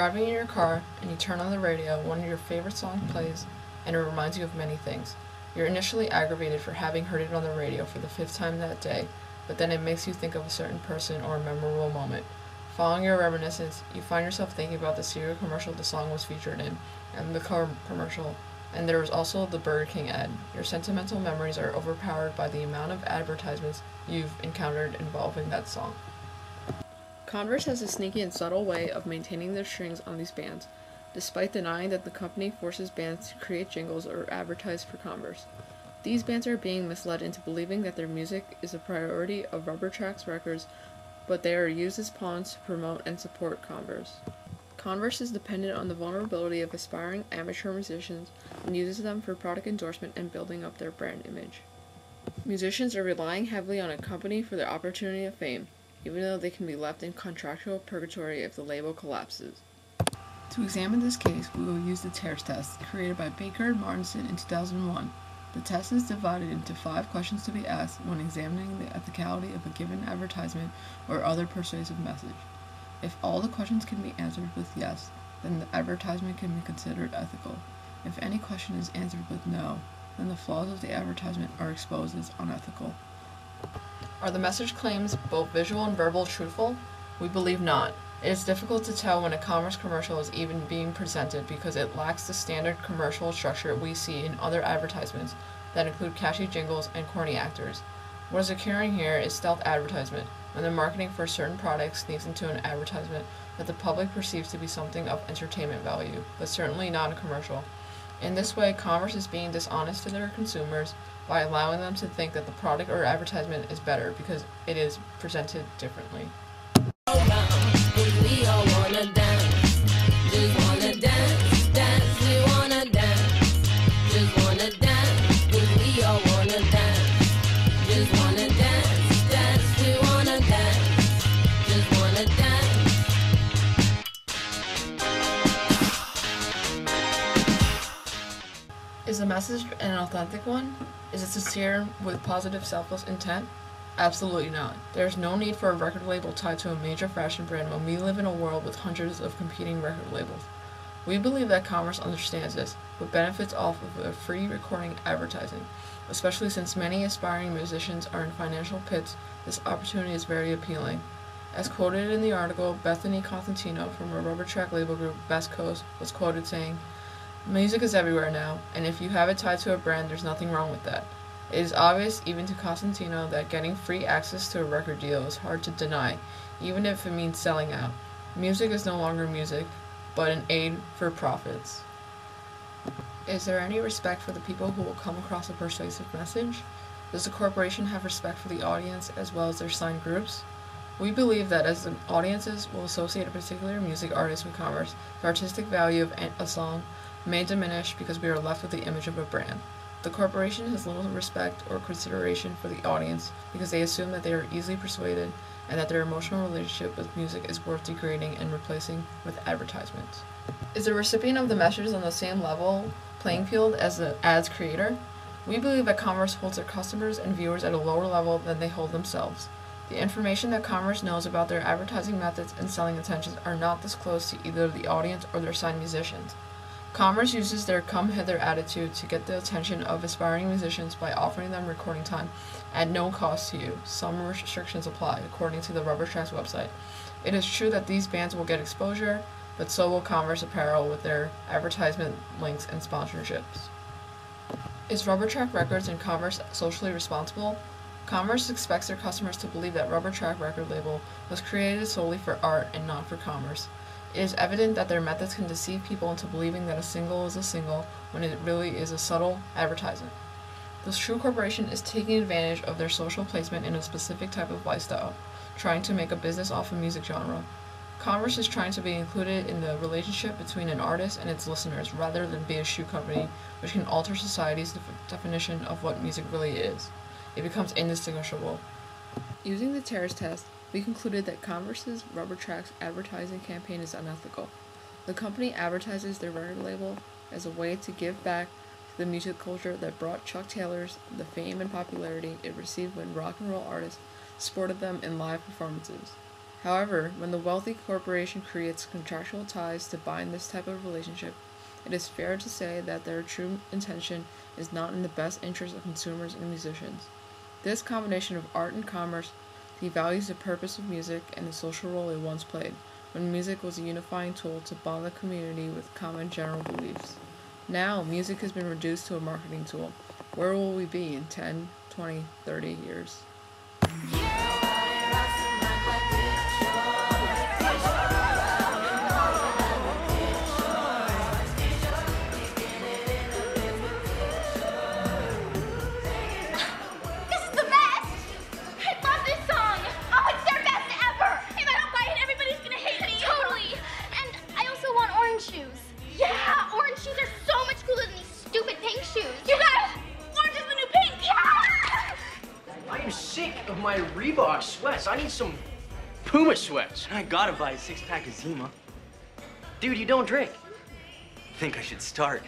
driving in your car and you turn on the radio, one of your favorite songs plays, and it reminds you of many things. You're initially aggravated for having heard it on the radio for the fifth time that day, but then it makes you think of a certain person or a memorable moment. Following your reminiscence, you find yourself thinking about the cereal commercial the song was featured in, and the car commercial, and there was also the Burger King ad. Your sentimental memories are overpowered by the amount of advertisements you've encountered involving that song. Converse has a sneaky and subtle way of maintaining their strings on these bands, despite denying that the company forces bands to create jingles or advertise for Converse. These bands are being misled into believing that their music is a priority of Rubber Tracks Records, but they are used as pawns to promote and support Converse. Converse is dependent on the vulnerability of aspiring amateur musicians and uses them for product endorsement and building up their brand image. Musicians are relying heavily on a company for their opportunity of fame, even though they can be left in contractual purgatory if the label collapses. To examine this case, we will use the TEARS test, created by Baker and Martinson in 2001. The test is divided into 5 questions to be asked when examining the ethicality of a given advertisement or other persuasive message. If all the questions can be answered with yes, then the advertisement can be considered ethical. If any question is answered with no, then the flaws of the advertisement are exposed as unethical. Are the message claims both visual and verbal truthful? We believe not. It is difficult to tell when a Converse commercial is even being presented because it lacks the standard commercial structure we see in other advertisements that include catchy jingles and corny actors. What is occurring here is stealth advertisement, when the marketing for a certain product sneaks into an advertisement that the public perceives to be something of entertainment value, but certainly not a commercial. In this way, Converse is being dishonest to their consumers by allowing them to think that the product or advertisement is better because it is presented differently. We all wanna dance, just wanna dance, dance, we wanna dance, just wanna dance, 'cause we all wanna dance, just wanna dance, dance, we wanna dance, just wanna dance. Is the message an authentic one? Is it sincere with positive selfless intent? Absolutely not. There is no need for a record label tied to a major fashion brand when we live in a world with hundreds of competing record labels. We believe that Converse understands this, but benefits off of a free recording advertising. Especially since many aspiring musicians are in financial pits, this opportunity is very appealing. As quoted in the article, Bethany Constantino from a rubber track label group Best Coast was quoted saying, "Music is everywhere now, and if you have it tied to a brand, there's nothing wrong with that." It is obvious, even to Constantino, that getting free access to a record deal is hard to deny, even if it means selling out. Music is no longer music, but an aid for profits. Is there any respect for the people who will come across a persuasive message? Does the corporation have respect for the audience as well as their signed groups? We believe that as the audiences will associate a particular music artist with Converse, the artistic value of a song may diminish because we are left with the image of a brand. The corporation has little respect or consideration for the audience because they assume that they are easily persuaded and that their emotional relationship with music is worth degrading and replacing with advertisements. Is the recipient of the message on the same level playing field as the ad's creator? We believe that Converse holds their customers and viewers at a lower level than they hold themselves. The information that Converse knows about their advertising methods and selling intentions are not disclosed to either the audience or their signed musicians. Converse uses their come-hither attitude to get the attention of aspiring musicians by offering them recording time at no cost to you. Some restrictions apply, according to the Rubber Tracks website. It is true that these bands will get exposure, but so will Converse Apparel with their advertisement links and sponsorships. Is Rubber Track Records and Converse socially responsible? Converse expects their customers to believe that Rubber Track record label was created solely for art and not for commerce. It is evident that their methods can deceive people into believing that a single is a single when it really is a subtle advertisement. This true corporation is taking advantage of their social placement in a specific type of lifestyle, trying to make a business off a music genre. Converse is trying to be included in the relationship between an artist and its listeners rather than be a shoe company, which can alter society's definition of what music really is. It becomes indistinguishable. Using the TEARS test, we concluded that Converse's Rubber Tracks advertising campaign is unethical. The company advertises their record label as a way to give back to the music culture that brought Chuck Taylor's the fame and popularity it received when rock and roll artists sported them in live performances. However, when the wealthy corporation creates contractual ties to bind this type of relationship, it is fair to say that their true intention is not in the best interest of consumers and musicians. This combination of art and commerce devalues the purpose of music and the social role it once played, when music was a unifying tool to bond the community with common general beliefs. Now, music has been reduced to a marketing tool. Where will we be in 10, 20, 30 years? Of my Reebok sweats. I need some Puma sweats. I gotta buy a 6-pack of Zima. Dude, you don't drink. Think I should start.